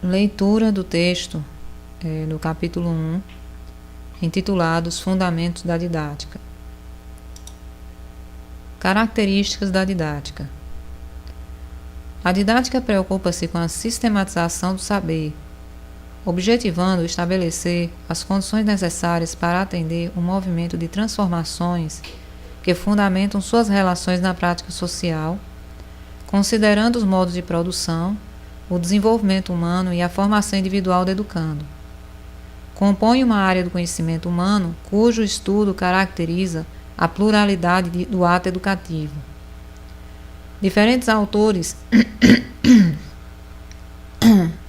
Leitura do texto do capítulo 1, intitulado Os Fundamentos da Didática. Características da didática. A didática preocupa-se com a sistematização do saber, objetivando estabelecer as condições necessárias para atender o movimento de transformações que fundamentam suas relações na prática social, considerando os modos de produção, o desenvolvimento humano e a formação individual do educando. Compõe uma área do conhecimento humano cujo estudo caracteriza a pluralidade do ato educativo. Diferentes autores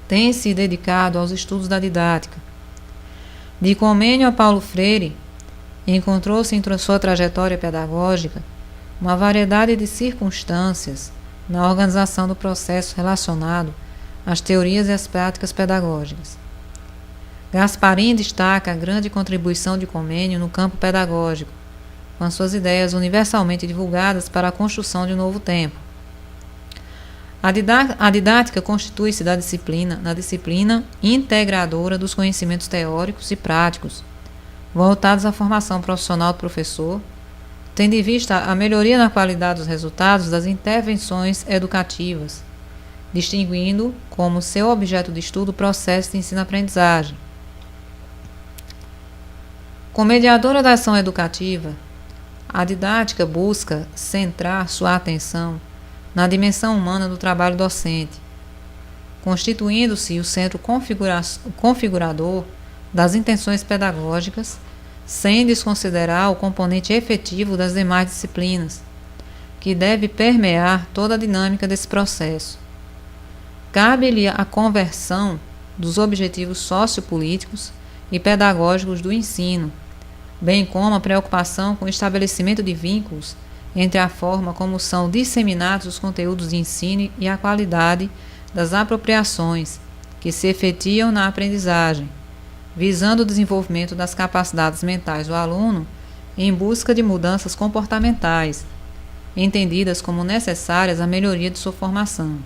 têm se dedicado aos estudos da didática. De Comênio a Paulo Freire, encontrou-se em sua trajetória pedagógica uma variedade de circunstâncias na organização do processo relacionado às teorias e às práticas pedagógicas. Gasparin destaca a grande contribuição de Comênio no campo pedagógico, com as suas ideias universalmente divulgadas para a construção de um novo tempo. A didática constitui-se na disciplina integradora dos conhecimentos teóricos e práticos, voltados à formação profissional do professor, tendo em vista a melhoria na qualidade dos resultados das intervenções educativas, distinguindo como seu objeto de estudo o processo de ensino-aprendizagem. Como mediadora da ação educativa, a didática busca centrar sua atenção na dimensão humana do trabalho docente, constituindo-se o centro configurador das intenções pedagógicas, sem desconsiderar o componente efetivo das demais disciplinas, que deve permear toda a dinâmica desse processo. Cabe-lhe a conversão dos objetivos sociopolíticos e pedagógicos do ensino, bem como a preocupação com o estabelecimento de vínculos entre a forma como são disseminados os conteúdos de ensino e a qualidade das apropriações que se efetiam na aprendizagem, visando o desenvolvimento das capacidades mentais do aluno em busca de mudanças comportamentais, entendidas como necessárias à melhoria de sua formação.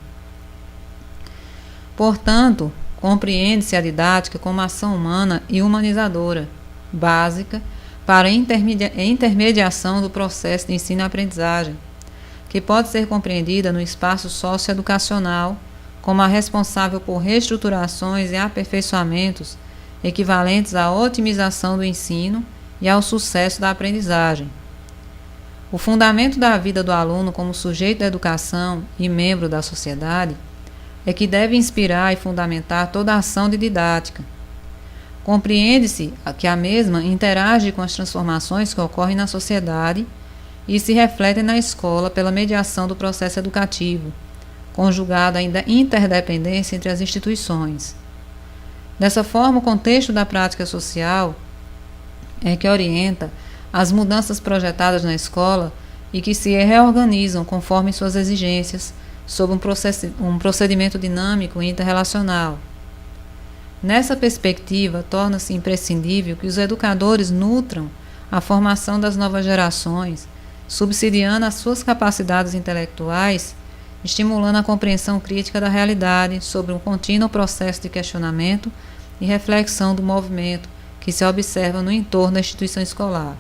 Portanto, compreende-se a didática como ação humana e humanizadora, básica para a intermediação do processo de ensino e aprendizagem, que pode ser compreendida no espaço socioeducacional como a responsável por reestruturações e aperfeiçoamentos equivalentes à otimização do ensino e ao sucesso da aprendizagem. O fundamento da vida do aluno como sujeito da educação e membro da sociedade é que deve inspirar e fundamentar toda a ação de didática. Compreende-se que a mesma interage com as transformações que ocorrem na sociedade e se refletem na escola pela mediação do processo educativo, conjugada à interdependência entre as instituições. Dessa forma, o contexto da prática social é que orienta as mudanças projetadas na escola e que se reorganizam conforme suas exigências, sob um procedimento dinâmico e interrelacional. Nessa perspectiva, torna-se imprescindível que os educadores nutram a formação das novas gerações, subsidiando as suas capacidades intelectuais, estimulando a compreensão crítica da realidade sobre um contínuo processo de questionamento e reflexão do movimento que se observa no entorno da instituição escolar.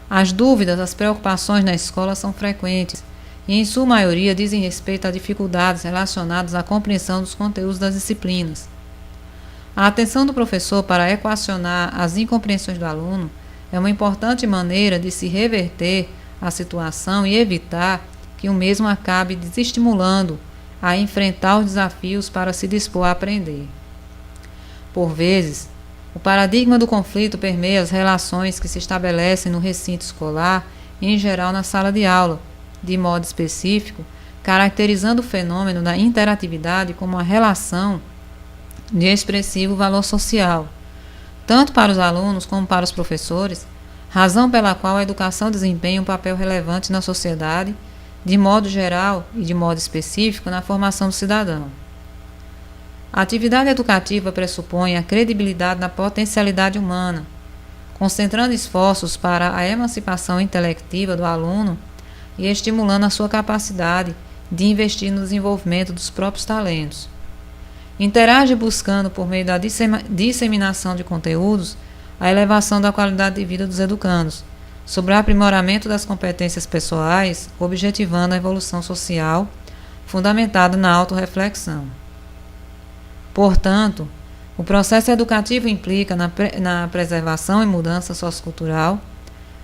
As dúvidas, as preocupações na escola são frequentes e, em sua maioria, dizem respeito a dificuldades relacionadas à compreensão dos conteúdos das disciplinas. A atenção do professor para equacionar as incompreensões do aluno é uma importante maneira de se reverter a situação e evitar que o mesmo acabe desestimulando a enfrentar os desafios para se dispor a aprender. Por vezes, o paradigma do conflito permeia as relações que se estabelecem no recinto escolar e, em geral, na sala de aula, de modo específico, caracterizando o fenômeno da interatividade como uma relação de expressivo valor social, tanto para os alunos como para os professores, razão pela qual a educação desempenha um papel relevante na sociedade, de modo geral e de modo específico na formação do cidadão. A atividade educativa pressupõe a credibilidade na potencialidade humana, concentrando esforços para a emancipação intelectiva do aluno e estimulando a sua capacidade de investir no desenvolvimento dos próprios talentos. interage buscando, por meio da disseminação de conteúdos, a elevação da qualidade de vida dos educandos, sobre o aprimoramento das competências pessoais, objetivando a evolução social, fundamentada na autorreflexão. Portanto, o processo educativo implica na preservação e mudança sociocultural,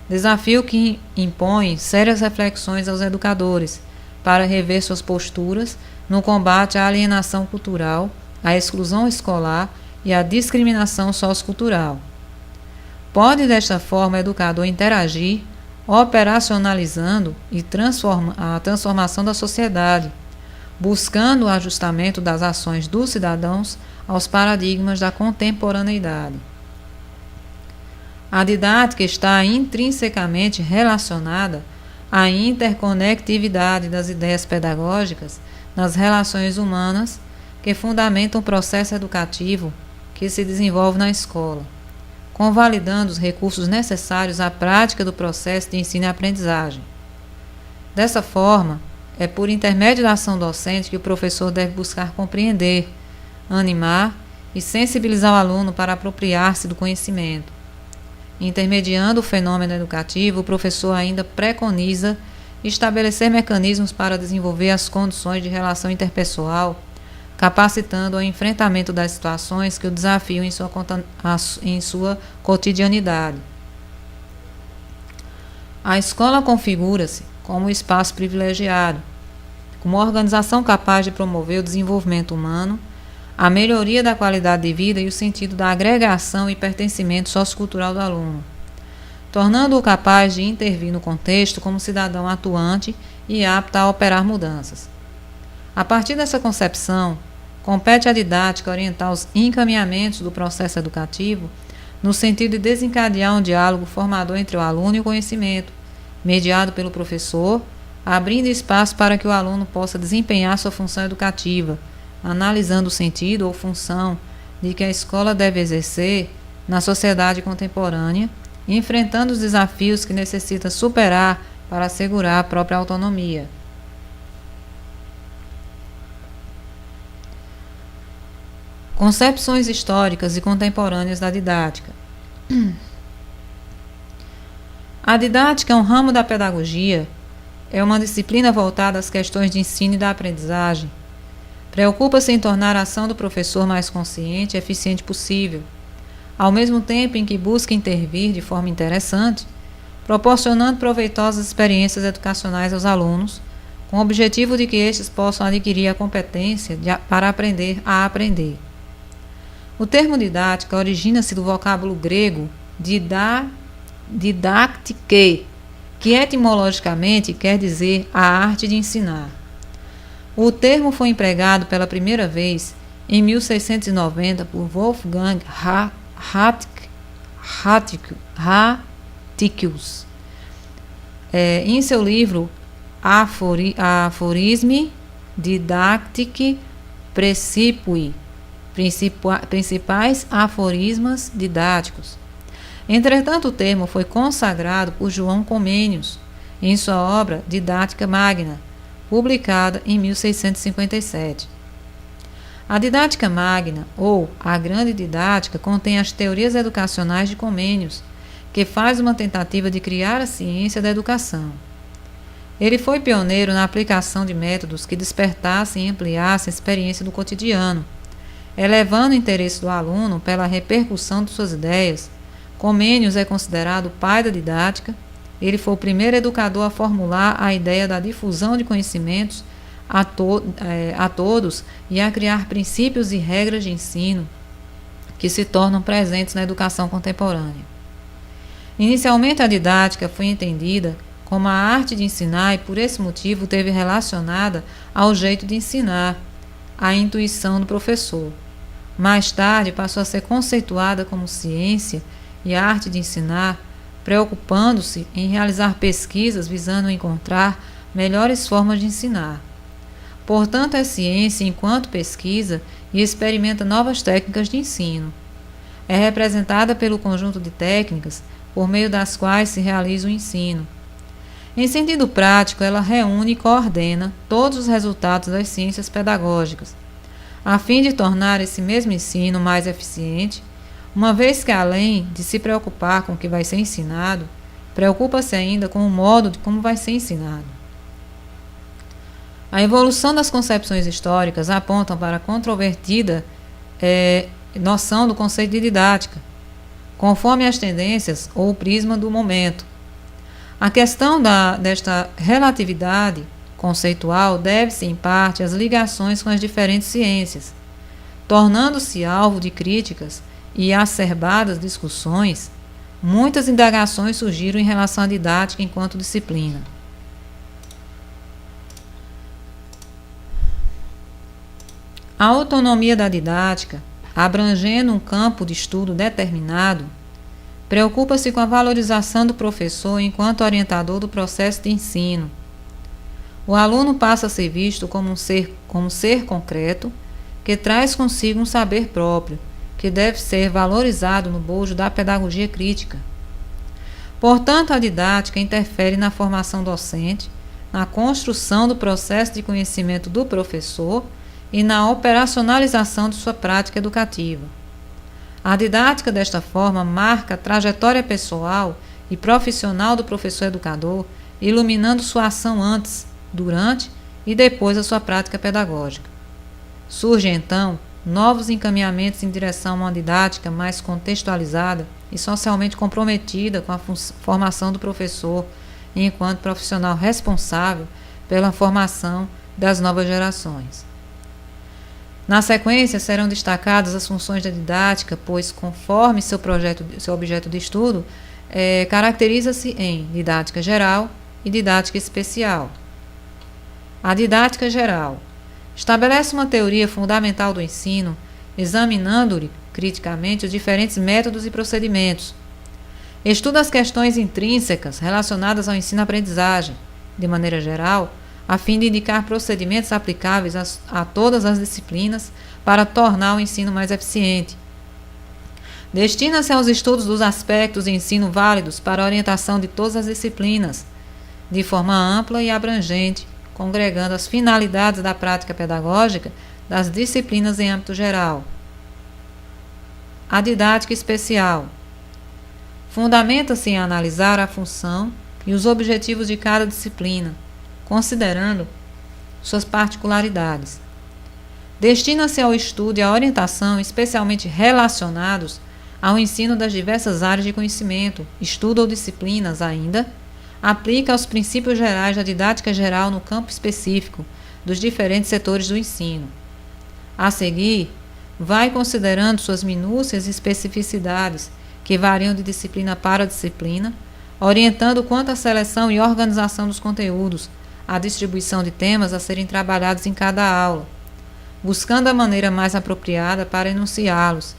desafio que impõe sérias reflexões aos educadores para rever suas posturas no combate à alienação cultural, à exclusão escolar e à discriminação sociocultural. Pode, desta forma, o educador interagir, operacionalizando a transformação da sociedade, buscando o ajustamento das ações dos cidadãos aos paradigmas da contemporaneidade. A didática está intrinsecamente relacionada à interconectividade das ideias pedagógicas nas relações humanas que fundamentam o processo educativo que se desenvolve na escola, convalidando os recursos necessários à prática do processo de ensino e aprendizagem. Dessa forma, é por intermédio da ação docente que o professor deve buscar compreender, animar e sensibilizar o aluno para apropriar-se do conhecimento. Intermediando o fenômeno educativo, o professor ainda preconiza estabelecer mecanismos para desenvolver as condições de relação interpessoal, capacitando ao enfrentamento das situações que o desafiam em sua cotidianidade. A escola configura-se como um espaço privilegiado, como uma organização capaz de promover o desenvolvimento humano, a melhoria da qualidade de vida e o sentido da agregação e pertencimento sociocultural do aluno, tornando-o capaz de intervir no contexto como cidadão atuante e apto a operar mudanças. A partir dessa concepção, compete à didática orientar os encaminhamentos do processo educativo no sentido de desencadear um diálogo formador entre o aluno e o conhecimento, mediado pelo professor, abrindo espaço para que o aluno possa desempenhar sua função educativa, analisando o sentido ou função de que a escola deve exercer na sociedade contemporânea, enfrentando os desafios que necessita superar para assegurar a própria autonomia. Concepções históricas e contemporâneas da didática. A didática é um ramo da pedagogia, é uma disciplina voltada às questões de ensino e da aprendizagem. Preocupa-se em tornar a ação do professor mais consciente e eficiente possível, ao mesmo tempo em que busca intervir de forma interessante, proporcionando proveitosas experiências educacionais aos alunos, com o objetivo de que estes possam adquirir a competência para aprender a aprender. O termo didática origina-se do vocábulo grego didaktike, que etimologicamente quer dizer a arte de ensinar. O termo foi empregado pela primeira vez em 1690 por Wolfgang Haticus, em seu livro Aphorismi Didactici Praecipui, principais aforismas didáticos. Entretanto, o termo foi consagrado por João Comênius em sua obra Didática Magna, publicada em 1657. A Didática Magna, ou a Grande Didática, contém as teorias educacionais de Comênius, que faz uma tentativa de criar a ciência da educação. Ele foi pioneiro na aplicação de métodos que despertassem e ampliassem a experiência do cotidiano, elevando o interesse do aluno pela repercussão de suas ideias. Comênius é considerado o pai da didática. Ele foi o primeiro educador a formular a ideia da difusão de conhecimentos a todos e a criar princípios e regras de ensino que se tornam presentes na educação contemporânea. Inicialmente, a didática foi entendida como a arte de ensinar e, por esse motivo, teve relacionada ao jeito de ensinar, a intuição do professor. Mais tarde, passou a ser conceituada como ciência e a arte de ensinar, preocupando-se em realizar pesquisas visando encontrar melhores formas de ensinar. Portanto, é ciência enquanto pesquisa e experimenta novas técnicas de ensino. É representada pelo conjunto de técnicas por meio das quais se realiza o ensino. Em sentido prático, ela reúne e coordena todos os resultados das ciências pedagógicas. a fim de tornar esse mesmo ensino mais eficiente, uma vez que, além de se preocupar com o que vai ser ensinado, preocupa-se ainda com o modo de como vai ser ensinado. A evolução das concepções históricas apontam para a controvertida noção do conceito de didática, conforme as tendências ou o prisma do momento. A questão desta relatividade conceitual deve-se, em parte, às ligações com as diferentes ciências, tornando-se alvo de críticas e acerbadas discussões. Muitas indagações surgiram em relação à didática enquanto disciplina. A autonomia da didática, abrangendo um campo de estudo determinado, preocupa-se com a valorização do professor enquanto orientador do processo de ensino. O aluno passa a ser visto como um ser concreto que traz consigo um saber próprio, que deve ser valorizado no bojo da pedagogia crítica. Portanto, a didática interfere na formação docente, na construção do processo de conhecimento do professor e na operacionalização de sua prática educativa. A didática, desta forma, marca a trajetória pessoal e profissional do professor educador, iluminando sua ação antes, durante e depois da sua prática pedagógica. Surgem, então, novos encaminhamentos em direção a uma didática mais contextualizada e socialmente comprometida com a formação do professor enquanto profissional responsável pela formação das novas gerações. Na sequência, serão destacadas as funções da didática, pois, conforme seu objeto de estudo, caracteriza-se em didática geral e didática especial. A didática geral estabelece uma teoria fundamental do ensino, examinando-lhe criticamente os diferentes métodos e procedimentos. Estuda as questões intrínsecas relacionadas ao ensino-aprendizagem, de maneira geral, a fim de indicar procedimentos aplicáveis a todas as disciplinas para tornar o ensino mais eficiente. Destina-se aos estudos dos aspectos de ensino válidos para a orientação de todas as disciplinas, de forma ampla e abrangente, congregando as finalidades da prática pedagógica das disciplinas em âmbito geral. A didática especial fundamenta-se em analisar a função e os objetivos de cada disciplina, considerando suas particularidades. Destina-se ao estudo e à orientação especialmente relacionados ao ensino das diversas áreas de conhecimento, estudo ou disciplinas ainda, aplica aos princípios gerais da didática geral no campo específico dos diferentes setores do ensino. A seguir, vai considerando suas minúcias e especificidades, que variam de disciplina para disciplina, orientando quanto à seleção e organização dos conteúdos, a distribuição de temas a serem trabalhados em cada aula, buscando a maneira mais apropriada para enunciá-los,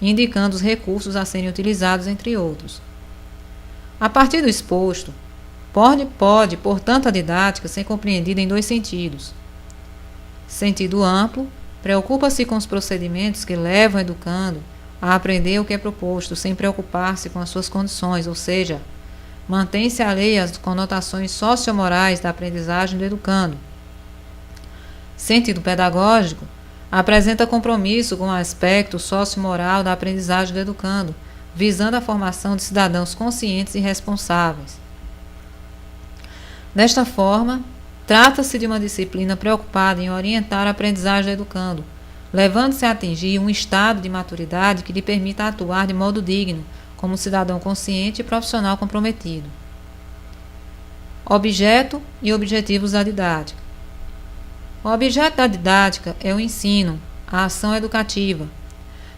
indicando os recursos a serem utilizados, entre outros. A partir do exposto, pode, portanto, a didática ser compreendida em dois sentidos. Sentido amplo, preocupa-se com os procedimentos que levam o educando a aprender o que é proposto, sem preocupar-se com as suas condições, ou seja, mantém-se alheia às conotações sociomorais da aprendizagem do educando. Sentido pedagógico, apresenta compromisso com o aspecto sociomoral da aprendizagem do educando, visando a formação de cidadãos conscientes e responsáveis. Desta forma, trata-se de uma disciplina preocupada em orientar a aprendizagem do educando, levando-se a atingir um estado de maturidade que lhe permita atuar de modo digno, como cidadão consciente e profissional comprometido. Objeto e objetivos da didática. O objeto da didática é o ensino, a ação educativa.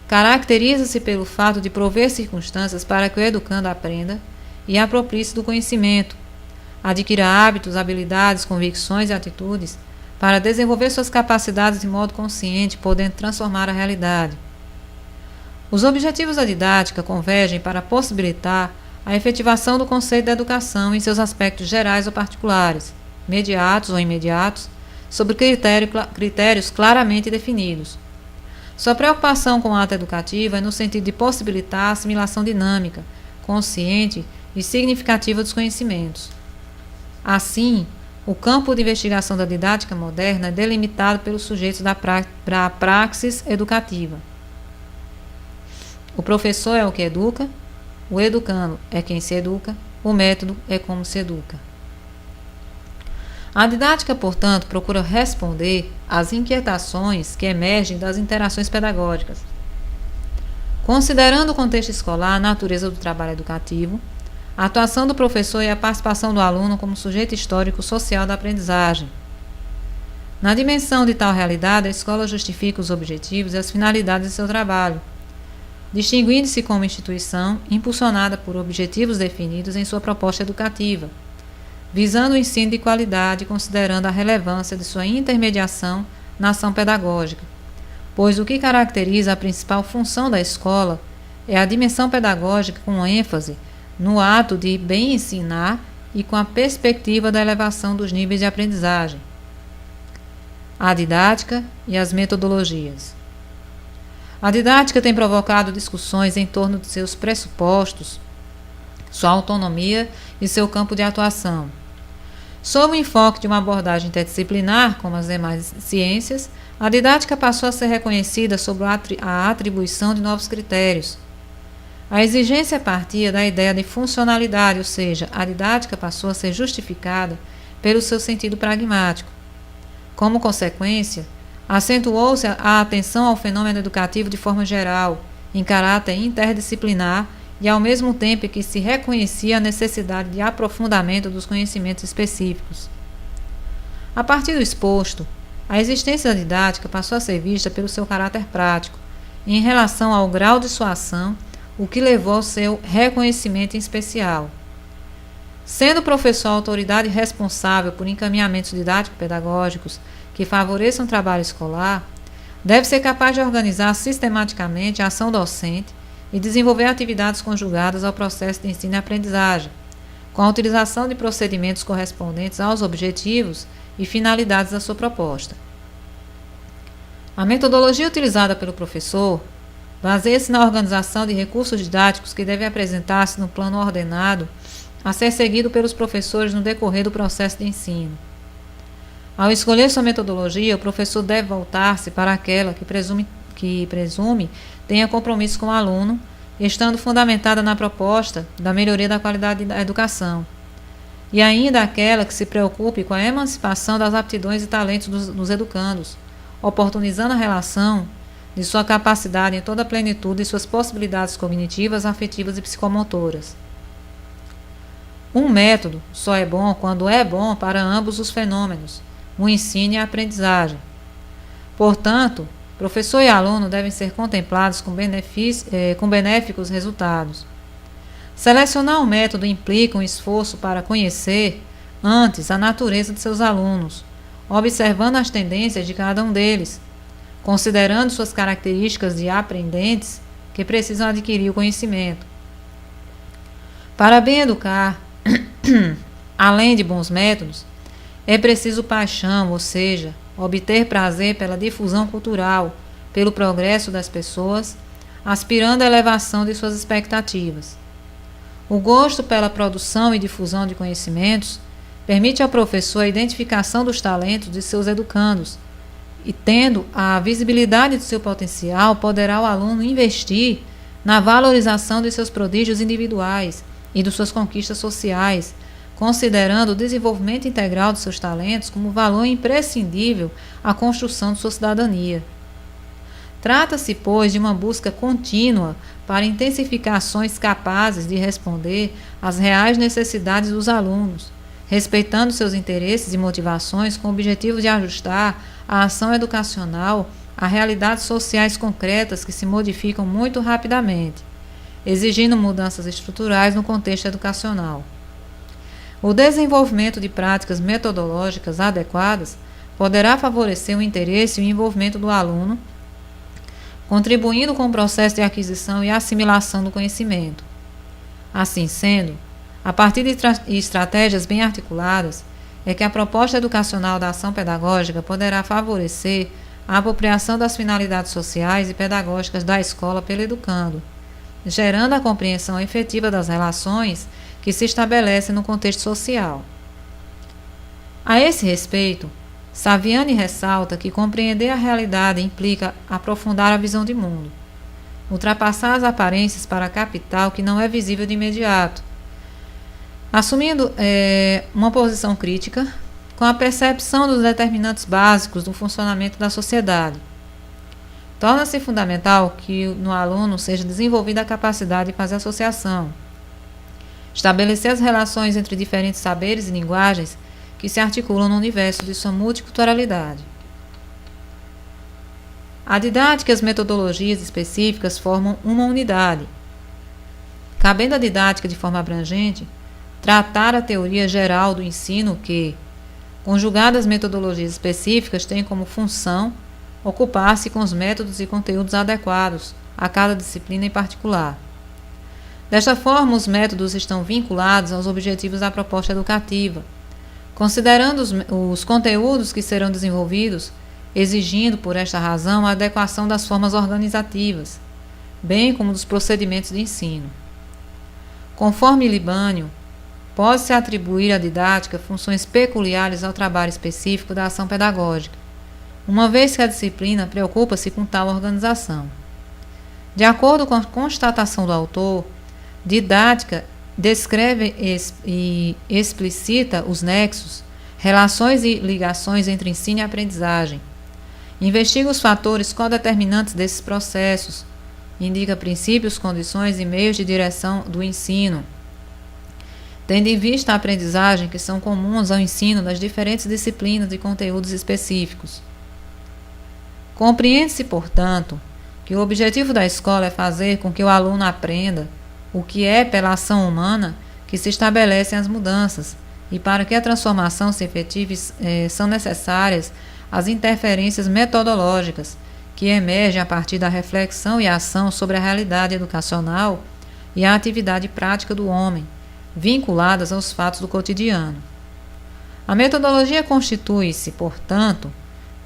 Caracteriza-se pelo fato de prover circunstâncias para que o educando aprenda e aproprie-se do conhecimento, adquira hábitos, habilidades, convicções e atitudes para desenvolver suas capacidades de modo consciente, podendo transformar a realidade. Os objetivos da didática convergem para possibilitar a efetivação do conceito da educação em seus aspectos gerais ou particulares, imediatos ou imediatos, sob critérios claramente definidos. Sua preocupação com o ato educativo é no sentido de possibilitar a assimilação dinâmica, consciente e significativa dos conhecimentos. Assim, o campo de investigação da didática moderna é delimitado pelos sujeitos da praxis educativa. O professor é o que educa, o educando é quem se educa, o método é como se educa. A didática, portanto, procura responder às inquietações que emergem das interações pedagógicas, considerando o contexto escolar, a natureza do trabalho educativo, a atuação do professor e a participação do aluno como sujeito histórico social da aprendizagem. Na dimensão de tal realidade, a escola justifica os objetivos e as finalidades de seu trabalho, distinguindo-se como instituição impulsionada por objetivos definidos em sua proposta educativa, visando o ensino de qualidade e considerando a relevância de sua intermediação na ação pedagógica, pois o que caracteriza a principal função da escola é a dimensão pedagógica com ênfase no ato de bem ensinar e com a perspectiva da elevação dos níveis de aprendizagem. A didática e as metodologias. A didática tem provocado discussões em torno de seus pressupostos, sua autonomia e seu campo de atuação. Sob o enfoque de uma abordagem interdisciplinar, como as demais ciências, a didática passou a ser reconhecida sob a atribuição de novos critérios. A exigência partia da ideia de funcionalidade, ou seja, a didática passou a ser justificada pelo seu sentido pragmático. Como consequência, acentuou-se a atenção ao fenômeno educativo de forma geral, em caráter interdisciplinar, e ao mesmo tempo que se reconhecia a necessidade de aprofundamento dos conhecimentos específicos. A partir do exposto, a existência da didática passou a ser vista pelo seu caráter prático, em relação ao grau de sua ação, o que levou ao seu reconhecimento em especial. Sendo o professor a autoridade responsável por encaminhamentos didático-pedagógicos que favoreçam o trabalho escolar, deve ser capaz de organizar sistematicamente a ação docente e desenvolver atividades conjugadas ao processo de ensino e aprendizagem, com a utilização de procedimentos correspondentes aos objetivos e finalidades da sua proposta. A metodologia utilizada pelo professor baseia-se na organização de recursos didáticos que devem apresentar-se no plano ordenado a ser seguido pelos professores no decorrer do processo de ensino. Ao escolher sua metodologia, o professor deve voltar-se para aquela que presume tenha compromisso com o aluno, estando fundamentada na proposta da melhoria da qualidade da educação, e ainda aquela que se preocupe com a emancipação das aptidões e talentos dos educandos, oportunizando a relação de sua capacidade em toda a plenitude e suas possibilidades cognitivas, afetivas e psicomotoras. Um método só é bom quando é bom para ambos os fenômenos, o ensino e a aprendizagem. Portanto, professor e aluno devem ser contemplados com benéficos resultados. Selecionar um método implica um esforço para conhecer, antes, a natureza de seus alunos, observando as tendências de cada um deles, considerando suas características de aprendentes que precisam adquirir o conhecimento. Para bem educar, além de bons métodos, é preciso paixão, ou seja, obter prazer pela difusão cultural, pelo progresso das pessoas, aspirando à elevação de suas expectativas. O gosto pela produção e difusão de conhecimentos permite ao professor a identificação dos talentos de seus educandos, e tendo a visibilidade do seu potencial, poderá o aluno investir na valorização de seus prodígios individuais e de suas conquistas sociais, considerando o desenvolvimento integral de seus talentos como valor imprescindível à construção de sua cidadania. Trata-se, pois, de uma busca contínua para intensificar ações capazes de responder às reais necessidades dos alunos, respeitando seus interesses e motivações com o objetivo de ajustar a ação educacional a realidades sociais concretas que se modificam muito rapidamente, exigindo mudanças estruturais no contexto educacional. O desenvolvimento de práticas metodológicas adequadas poderá favorecer o interesse e o envolvimento do aluno, contribuindo com o processo de aquisição e assimilação do conhecimento. Assim sendo, a partir de estratégias bem articuladas, é que a proposta educacional da ação pedagógica poderá favorecer a apropriação das finalidades sociais e pedagógicas da escola pelo educando, gerando a compreensão efetiva das relações que se estabelecem no contexto social. A esse respeito, Saviani ressalta que compreender a realidade implica aprofundar a visão de mundo, ultrapassar as aparências para captar o que não é visível de imediato, assumindo uma posição crítica com a percepção dos determinantes básicos do funcionamento da sociedade. Torna-se fundamental que no aluno seja desenvolvida a capacidade de fazer associação, estabelecer as relações entre diferentes saberes e linguagens que se articulam no universo de sua multiculturalidade. A didática e as metodologias específicas formam uma unidade. Cabendo à didática de forma abrangente, tratar a teoria geral do ensino que, conjugadas às metodologias específicas, tem como função ocupar-se com os métodos e conteúdos adequados a cada disciplina em particular. Desta forma, os métodos estão vinculados aos objetivos da proposta educativa, considerando os conteúdos que serão desenvolvidos, exigindo, por esta razão, a adequação das formas organizativas, bem como dos procedimentos de ensino. Conforme Libânio, pode-se atribuir à didática funções peculiares ao trabalho específico da ação pedagógica, uma vez que a disciplina preocupa-se com tal organização. De acordo com a constatação do autor, didática descreve e explicita os nexos, relações e ligações entre ensino e aprendizagem. Investiga os fatores codeterminantes desses processos. Indica princípios, condições e meios de direção do ensino, tendo em vista a aprendizagem que são comuns ao ensino das diferentes disciplinas e conteúdos específicos. Compreende-se, portanto, que o objetivo da escola é fazer com que o aluno aprenda o que é pela ação humana que se estabelecem as mudanças, e para que a transformação se efetive são necessárias as interferências metodológicas que emergem a partir da reflexão e ação sobre a realidade educacional e a atividade prática do homem, vinculadas aos fatos do cotidiano. A metodologia constitui-se, portanto,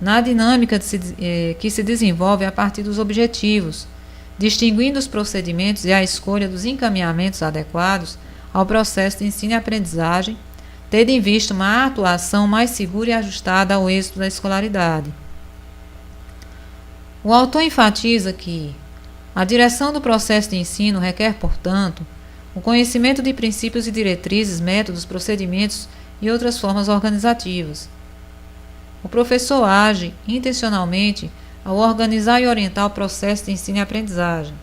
na dinâmica que se desenvolve a partir dos objetivos, distinguindo os procedimentos e a escolha dos encaminhamentos adequados ao processo de ensino e aprendizagem, tendo em vista uma atuação mais segura e ajustada ao êxito da escolaridade. O autor enfatiza que a direção do processo de ensino requer, portanto, o conhecimento de princípios e diretrizes, métodos, procedimentos e outras formas organizativas. O professor age intencionalmente ao organizar e orientar o processo de ensino e aprendizagem.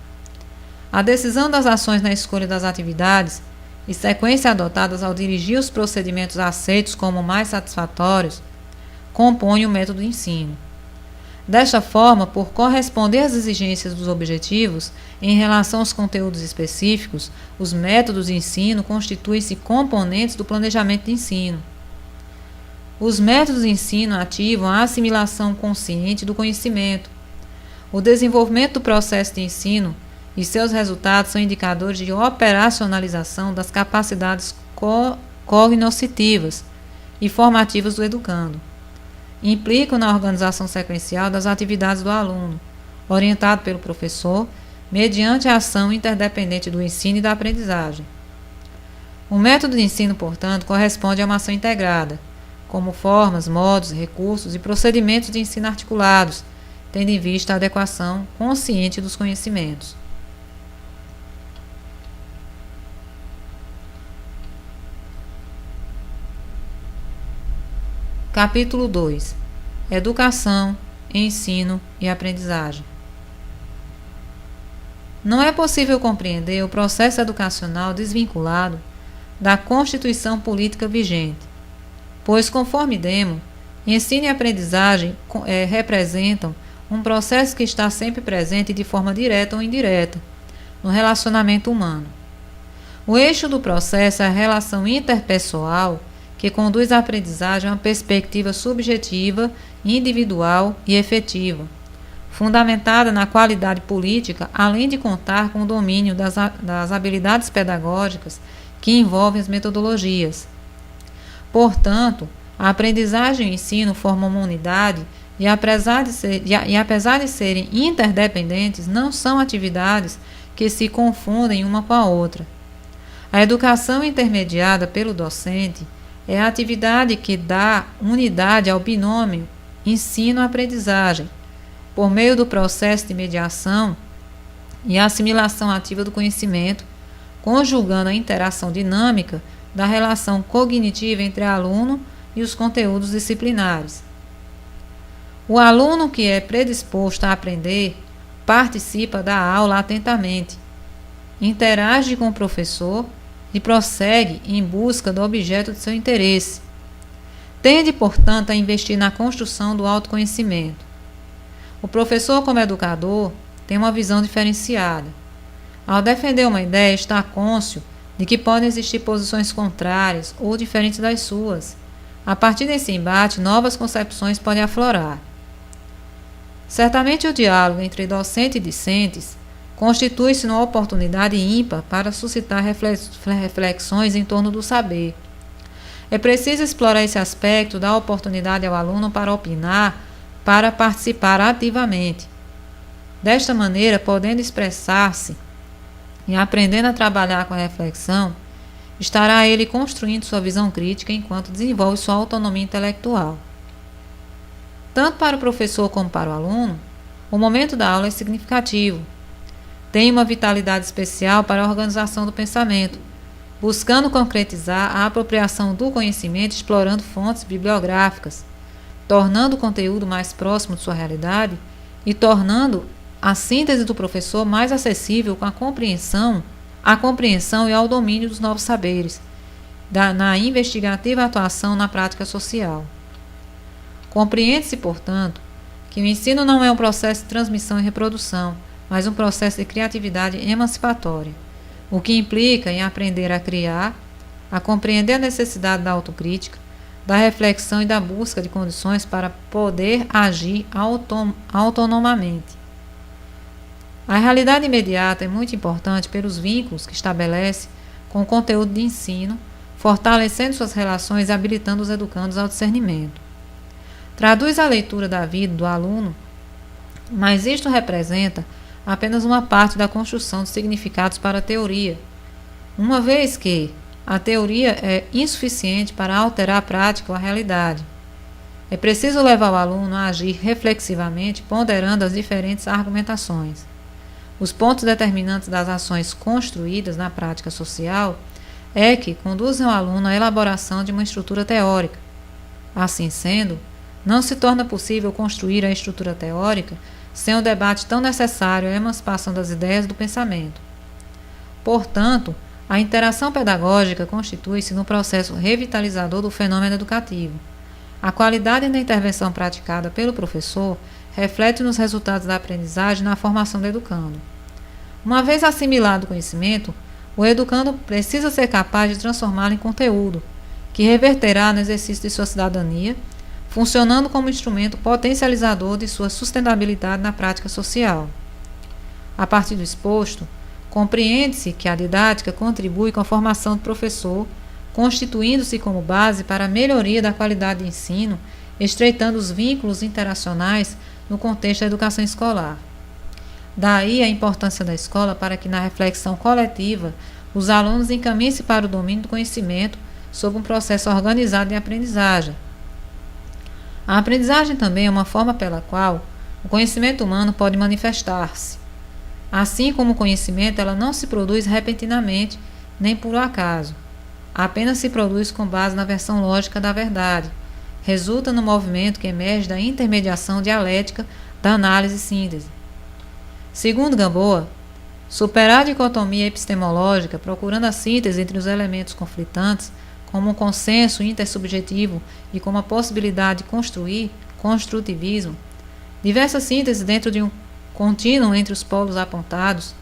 A decisão das ações na escolha das atividades e sequência adotadas ao dirigir os procedimentos aceitos como mais satisfatórios compõem o método de ensino. Desta forma, por corresponder às exigências dos objetivos em relação aos conteúdos específicos, os métodos de ensino constituem-se componentes do planejamento de ensino. Os métodos de ensino ativam a assimilação consciente do conhecimento. O desenvolvimento do processo de ensino e seus resultados são indicadores de operacionalização das capacidades cognoscitivas e formativas do educando. Implicam na organização sequencial das atividades do aluno, orientado pelo professor, mediante a ação interdependente do ensino e da aprendizagem. O método de ensino, portanto, corresponde a uma ação integrada, como formas, modos, recursos e procedimentos de ensino articulados, tendo em vista a adequação consciente dos conhecimentos. Capítulo 2. Educação, ensino e aprendizagem. Não é possível compreender o processo educacional desvinculado da Constituição política vigente, pois, conforme Demo, ensino e aprendizagem representam um processo que está sempre presente de forma direta ou indireta no relacionamento humano. O eixo do processo é a relação interpessoal que conduz à aprendizagem a uma perspectiva subjetiva, individual e efetiva, fundamentada na qualidade política, além de contar com o domínio das habilidades pedagógicas que envolvem as metodologias. Portanto, a aprendizagem e o ensino formam uma unidade e apesar de serem interdependentes, não são atividades que se confundem uma com a outra. A educação intermediada pelo docente é a atividade que dá unidade ao binômio ensino-aprendizagem, por meio do processo de mediação e assimilação ativa do conhecimento, conjugando a interação dinâmica da relação cognitiva entre aluno e os conteúdos disciplinares. O aluno que é predisposto a aprender participa da aula atentamente, interage com o professor e prossegue em busca do objeto de seu interesse. Tende, portanto, a investir na construção do autoconhecimento. O professor, como educador, tem uma visão diferenciada. Ao defender uma ideia, está cônscio de que podem existir posições contrárias ou diferentes das suas. A partir desse embate, novas concepções podem aflorar. Certamente o diálogo entre docente e discentes constitui-se uma oportunidade ímpar para suscitar reflexões em torno do saber. É preciso explorar esse aspecto, dar oportunidade ao aluno para opinar, para participar ativamente. Desta maneira, podendo expressar-se e aprendendo a trabalhar com a reflexão, estará ele construindo sua visão crítica enquanto desenvolve sua autonomia intelectual. Tanto para o professor como para o aluno, o momento da aula é significativo. Tem uma vitalidade especial para a organização do pensamento, buscando concretizar a apropriação do conhecimento explorando fontes bibliográficas, tornando o conteúdo mais próximo de sua realidade e tornando a síntese do professor mais acessível com à compreensão e ao domínio dos novos saberes, na investigativa atuação na prática social. Compreende-se, portanto, que o ensino não é um processo de transmissão e reprodução, mas um processo de criatividade emancipatória, o que implica em aprender a criar, a compreender a necessidade da autocrítica, da reflexão e da busca de condições para poder agir autonomamente. A realidade imediata é muito importante pelos vínculos que estabelece com o conteúdo de ensino, fortalecendo suas relações e habilitando os educandos ao discernimento. Traduz a leitura da vida do aluno, mas isto representa apenas uma parte da construção de significados para a teoria, uma vez que a teoria é insuficiente para alterar a prática ou a realidade. É preciso levar o aluno a agir reflexivamente, ponderando as diferentes argumentações. Os pontos determinantes das ações construídas na prática social é que conduzem o aluno à elaboração de uma estrutura teórica. Assim sendo, não se torna possível construir a estrutura teórica sem o debate tão necessário à emancipação das ideias do pensamento. Portanto, a interação pedagógica constitui-se no processo revitalizador do fenômeno educativo. A qualidade da intervenção praticada pelo professor reflete nos resultados da aprendizagem na formação do educando. Uma vez assimilado o conhecimento, o educando precisa ser capaz de transformá-lo em conteúdo, que reverterá no exercício de sua cidadania, funcionando como instrumento potencializador de sua sustentabilidade na prática social. A partir do exposto, compreende-se que a didática contribui com a formação do professor, constituindo-se como base para a melhoria da qualidade de ensino, estreitando os vínculos interacionais no contexto da educação escolar. Daí a importância da escola para que, na reflexão coletiva, os alunos encaminhem-se para o domínio do conhecimento sob um processo organizado de aprendizagem. A aprendizagem também é uma forma pela qual o conhecimento humano pode manifestar-se. Assim como o conhecimento, ela não se produz repentinamente, nem por acaso. Apenas se produz com base na versão lógica da verdade. Resulta no movimento que emerge da intermediação dialética da análise e síntese. Segundo Gamboa, superar a dicotomia epistemológica, procurando a síntese entre os elementos conflitantes, como um consenso intersubjetivo e como a possibilidade de construir construtivismo, diversas sínteses dentro de um contínuo entre os polos apontados,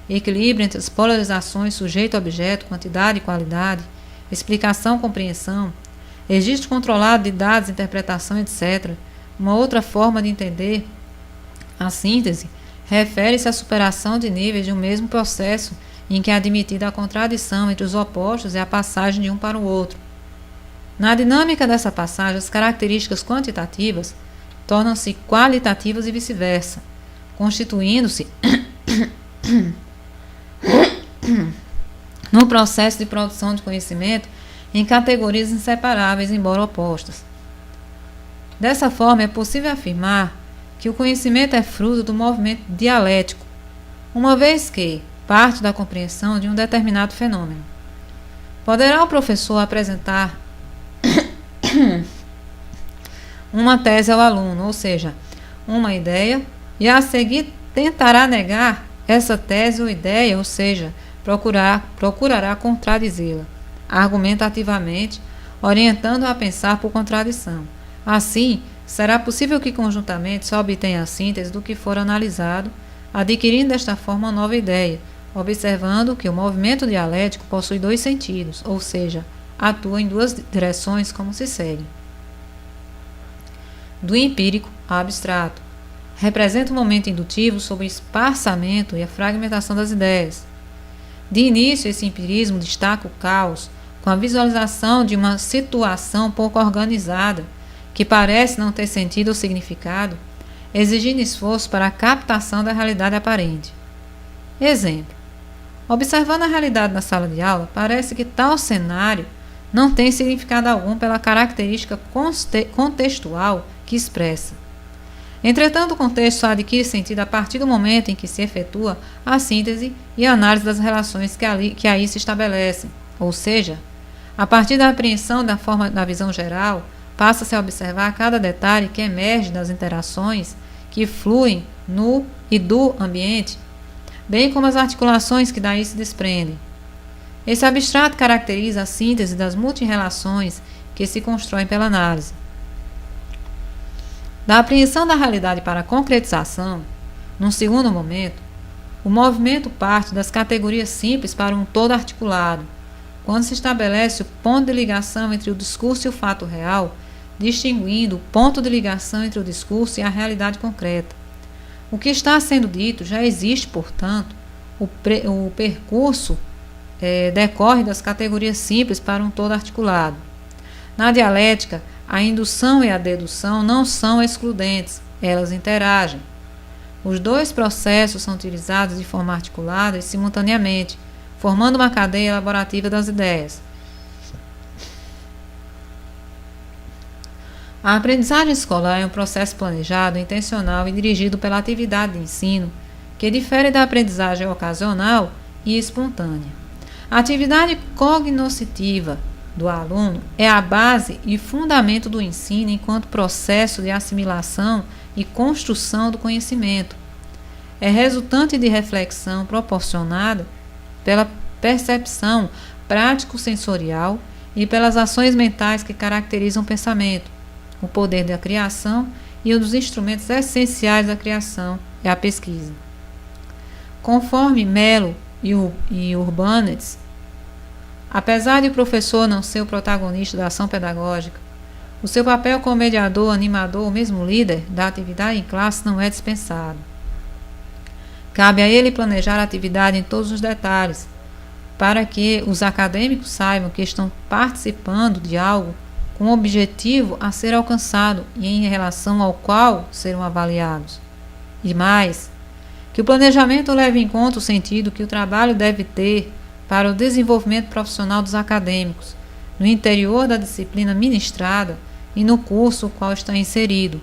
equilíbrio entre as polarizações sujeito-objeto, quantidade e qualidade, explicação-compreensão, registro controlado de dados, interpretação, etc. Uma outra forma de entender a síntese refere-se à superação de níveis de um mesmo processo em que é admitida a contradição entre os opostos e a passagem de um para o outro. Na dinâmica dessa passagem, as características quantitativas tornam-se qualitativas e vice-versa, constituindo-se no processo de produção de conhecimento em categorias inseparáveis, embora opostas. Dessa forma, é possível afirmar que o conhecimento é fruto do movimento dialético, uma vez que parte da compreensão de um determinado fenômeno. Poderá o professor apresentar uma tese ao aluno, ou seja, uma ideia, e a seguir tentará negar essa tese ou ideia, ou seja, procurará contradizê-la, argumentativamente, orientando-a a pensar por contradição. Assim, será possível que conjuntamente se obtenha a síntese do que for analisado, adquirindo desta forma uma nova ideia, observando que o movimento dialético possui dois sentidos, ou seja, atua em duas direções como se segue. Do empírico ao abstrato. Representa um momento indutivo sobre o esparçamento e a fragmentação das ideias. De início, esse empirismo destaca o caos, com a visualização de uma situação pouco organizada, que parece não ter sentido ou significado, exigindo esforço para a captação da realidade aparente. Exemplo. Observando a realidade na sala de aula, parece que tal cenário não tem significado algum pela característica contextual que expressa. Entretanto, o contexto só adquire sentido a partir do momento em que se efetua a síntese e a análise das relações que aí se estabelecem, ou seja, a partir da apreensão da forma da visão geral, passa-se a observar cada detalhe que emerge das interações que fluem no e do ambiente, bem como as articulações que daí se desprendem. Esse abstrato caracteriza a síntese das multirrelações que se constroem pela análise. Da apreensão da realidade para a concretização, num segundo momento, o movimento parte das categorias simples para um todo articulado, quando se estabelece o ponto de ligação entre o discurso e o fato real, distinguindo o ponto de ligação entre o discurso e a realidade concreta. O que está sendo dito já existe, portanto, o percurso decorre das categorias simples para um todo articulado. Na dialética, a indução e a dedução não são excludentes, elas interagem. Os dois processos são utilizados de forma articulada e simultaneamente, formando uma cadeia elaborativa das ideias. A aprendizagem escolar é um processo planejado, intencional e dirigido pela atividade de ensino, que difere da aprendizagem ocasional e espontânea. A atividade cognoscitiva do aluno é a base e fundamento do ensino enquanto processo de assimilação e construção do conhecimento. É resultante de reflexão proporcionada pela percepção prático-sensorial e pelas ações mentais que caracterizam o pensamento, o poder da criação e um dos instrumentos essenciais da criação é a pesquisa. Conforme Mello e Urbanets, apesar de o professor não ser o protagonista da ação pedagógica, o seu papel como mediador, animador ou mesmo líder da atividade em classe não é dispensado. Cabe a ele planejar a atividade em todos os detalhes, para que os acadêmicos saibam que estão participando de algo com um objetivo a ser alcançado e em relação ao qual serão avaliados. E mais, que o planejamento leve em conta o sentido que o trabalho deve ter para o desenvolvimento profissional dos acadêmicos, no interior da disciplina ministrada e no curso o qual está inserido.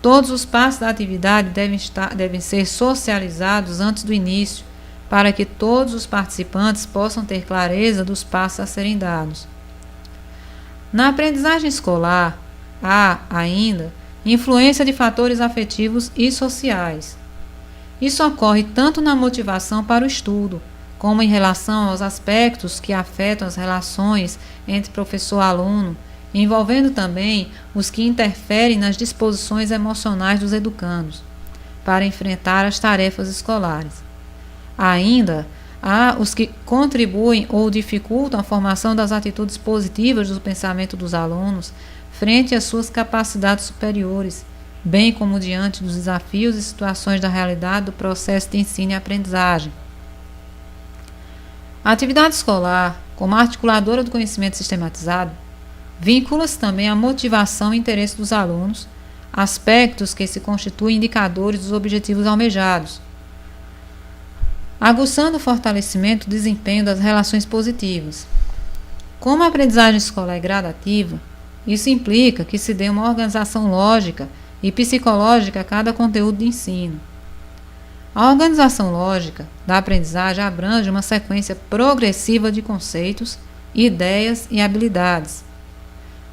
Todos os passos da atividade devem ser socializados antes do início, para que todos os participantes possam ter clareza dos passos a serem dados. Na aprendizagem escolar, há, ainda, influência de fatores afetivos e sociais. Isso ocorre tanto na motivação para o estudo, como em relação aos aspectos que afetam as relações entre professor e aluno, envolvendo também os que interferem nas disposições emocionais dos educandos, para enfrentar as tarefas escolares. Ainda, há os que contribuem ou dificultam a formação das atitudes positivas do pensamento dos alunos frente às suas capacidades superiores, bem como diante dos desafios e situações da realidade do processo de ensino e aprendizagem. A atividade escolar, como articuladora do conhecimento sistematizado, vincula-se também à motivação e interesse dos alunos, aspectos que se constituem indicadores dos objetivos almejados, aguçando o fortalecimento do desempenho das relações positivas. Como a aprendizagem escolar é gradativa, isso implica que se dê uma organização lógica e psicológica a cada conteúdo de ensino. A organização lógica da aprendizagem abrange uma sequência progressiva de conceitos, ideias e habilidades.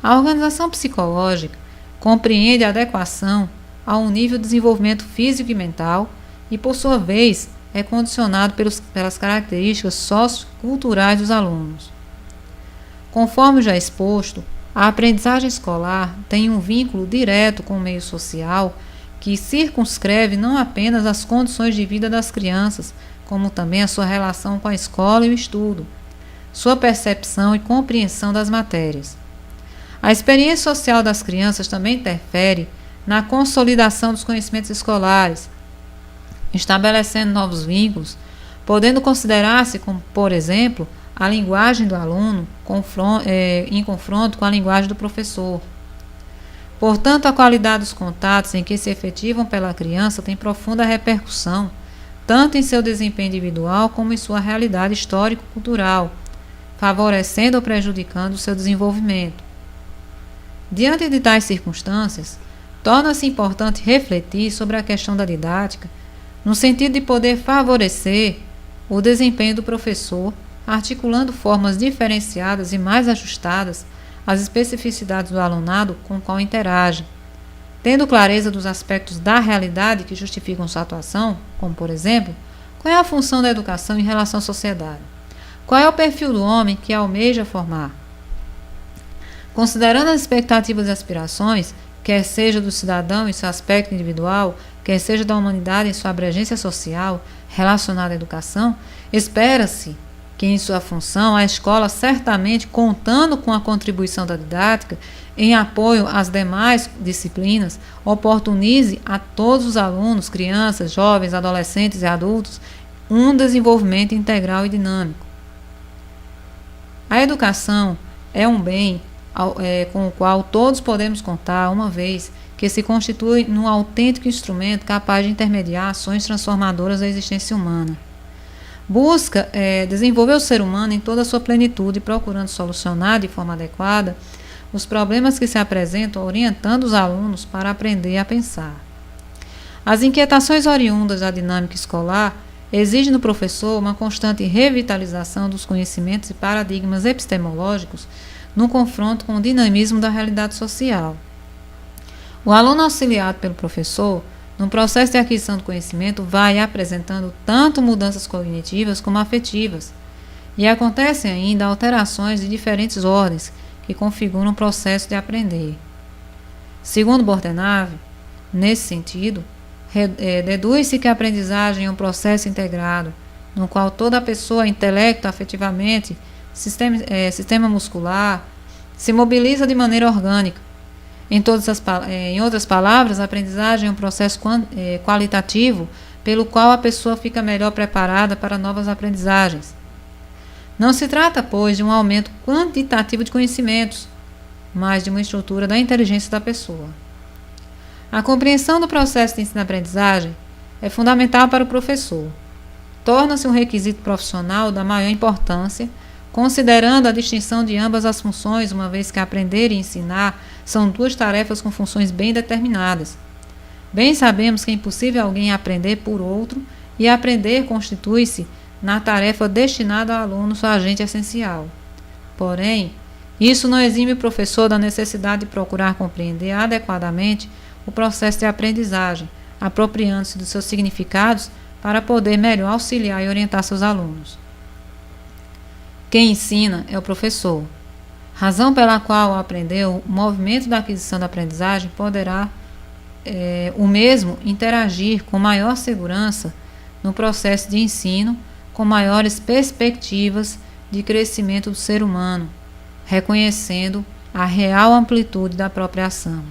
A organização psicológica compreende a adequação a um nível de desenvolvimento físico e mental e, por sua vez, é condicionado pelas características socioculturais dos alunos. Conforme já exposto, a aprendizagem escolar tem um vínculo direto com o meio social que circunscreve não apenas as condições de vida das crianças, como também a sua relação com a escola e o estudo, sua percepção e compreensão das matérias. A experiência social das crianças também interfere na consolidação dos conhecimentos escolares, estabelecendo novos vínculos, podendo considerar-se como, por exemplo, a linguagem do aluno em confronto com a linguagem do professor. Portanto, a qualidade dos contatos em que se efetivam pela criança tem profunda repercussão, tanto em seu desempenho individual como em sua realidade histórico-cultural, favorecendo ou prejudicando o seu desenvolvimento. Diante de tais circunstâncias, torna-se importante refletir sobre a questão da didática, no sentido de poder favorecer o desempenho do professor, articulando formas diferenciadas e mais ajustadas às especificidades do alunado com o qual interage, tendo clareza dos aspectos da realidade que justificam sua atuação, como, por exemplo, qual é a função da educação em relação à sociedade, qual é o perfil do homem que almeja formar. Considerando as expectativas e aspirações, quer seja do cidadão em seu aspecto individual, quer seja da humanidade em sua abrangência social relacionada à educação, espera-se que em sua função a escola, certamente contando com a contribuição da didática, em apoio às demais disciplinas, oportunize a todos os alunos, crianças, jovens, adolescentes e adultos, um desenvolvimento integral e dinâmico. A educação é um bem com o qual todos podemos contar, uma vez que se constitui num autêntico instrumento capaz de intermediar ações transformadoras da existência humana. Busca desenvolver o ser humano em toda a sua plenitude, procurando solucionar de forma adequada os problemas que se apresentam, orientando os alunos para aprender a pensar. As inquietações oriundas da dinâmica escolar exigem do professor uma constante revitalização dos conhecimentos e paradigmas epistemológicos no confronto com o dinamismo da realidade social. O aluno auxiliado pelo professor, no processo de aquisição do conhecimento, vai apresentando tanto mudanças cognitivas como afetivas, e acontecem ainda alterações de diferentes ordens que configuram o processo de aprender. Segundo Bordenave, nesse sentido, deduz-se que a aprendizagem é um processo integrado, no qual toda a pessoa, intelecto, afetivamente, sistema muscular, se mobiliza de maneira orgânica. Em outras palavras, a aprendizagem é um processo qualitativo pelo qual a pessoa fica melhor preparada para novas aprendizagens. Não se trata, pois, de um aumento quantitativo de conhecimentos, mas de uma estrutura da inteligência da pessoa. A compreensão do processo de ensino-aprendizagem é fundamental para o professor. Torna-se um requisito profissional da maior importância, considerando a distinção de ambas as funções, uma vez que aprender e ensinar são duas tarefas com funções bem determinadas. Bem sabemos que é impossível alguém aprender por outro, e aprender constitui-se na tarefa destinada ao aluno sua agente essencial. Porém, isso não exime o professor da necessidade de procurar compreender adequadamente o processo de aprendizagem, apropriando-se dos seus significados para poder melhor auxiliar e orientar seus alunos. Quem ensina é o professor, razão pela qual, ao aprender o movimento da aquisição da aprendizagem, poderá o mesmo interagir com maior segurança no processo de ensino, com maiores perspectivas de crescimento do ser humano, reconhecendo a real amplitude da própria ação.